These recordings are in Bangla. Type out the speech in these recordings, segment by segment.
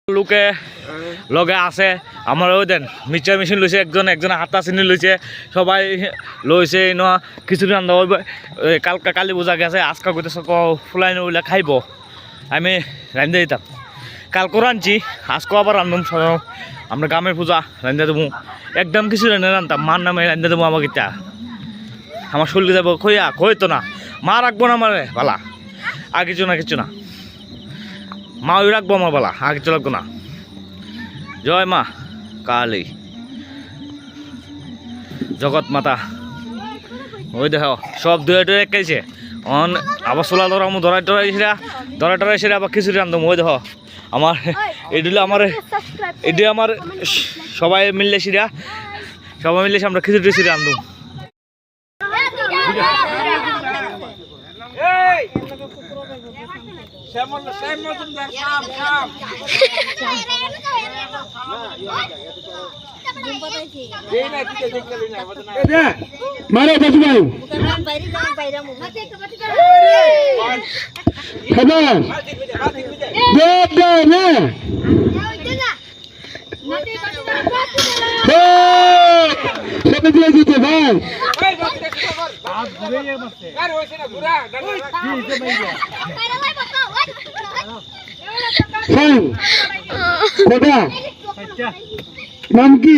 লোকে লগে আছে আমার ওই দেন মিক্সচার মেশিন লইছে একজনে হাতা চিনি লইছে সবাই লইছে ন খিচুড়ি রান্ধা হইব কালকা কালী পূজা গেছে আজকা কইতেছে ফুলাই নইলে খাইব আমি রান্ধে দিতাম কালকে রাঁধছি আজকে আবার রান্ধুম আমরা গ্রামের পূজা রান্ধে দেবো একদম কিছু রান্ধে রান্ধতাম মার নামে রান্ধে দেবো আমাকে ইটা আমার শরীর যাবো খইতো না মা রাখবো না আমার বালা আর কিছু না মা ওই রাখবো আমার বালা আর কিছু রাখবো না জয় মা কালী জগৎ মাতা ওই দেখো সব দুয়ে খাইছে অন আবার সোলা ধরামু ধরাই সেরা আবার খিচুড়ি রান্ধম ওই দেখো আমার এটি আমার সবাই মিললে সিরা সবাই মিললে আমরা খিচুড়ি সিরা রান্ধুম মারে বাসু ভাই খবর দেব দেব না সেটা দিয়ে দিতে ভাই কোথা নাম কি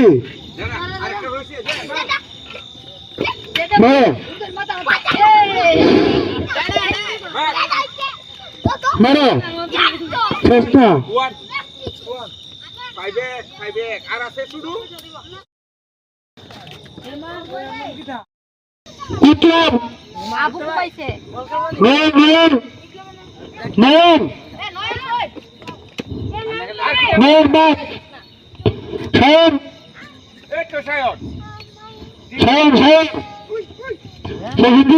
মারো চেষ্টা কুতুব নয়ন বাপ শহীদ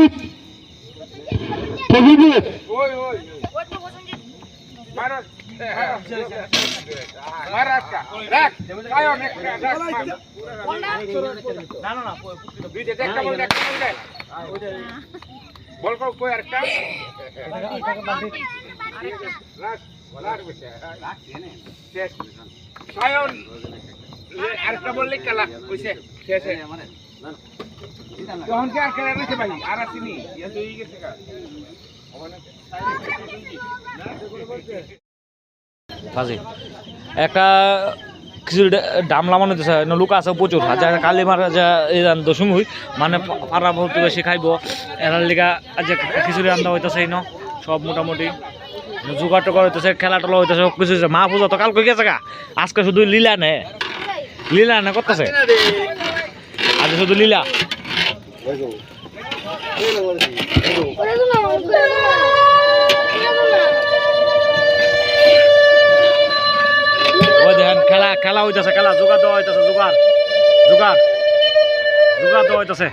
আরেকটা বললে খেলা হইছে শেষে তখন কি আর খেলা রয়েছে ভাই আর আসেনি একটা কিছু দাম লামানো দিছে লোক আছে প্রচুর হাজার কালী মারা যা এই দশমী হই মানে পাড়া বহুত বেশি খাইব এরার লিগা যে খিচুড়ি রান্ধা হইতেছে ন সব মোটামুটি জোগাড় টোগাড় হইতেছে খেলা টেলা হইতেছে সব কিছু মা পূজা তো কালকে গেছে গা আজকে শুধু লীলা নে করতেছে আজকে শুধু লীলা ওই দেখেন খেলা হইতেছে খেলা জোগাড় দেওয়া হইতেছে জোগাড় দেওয়া হইতেছে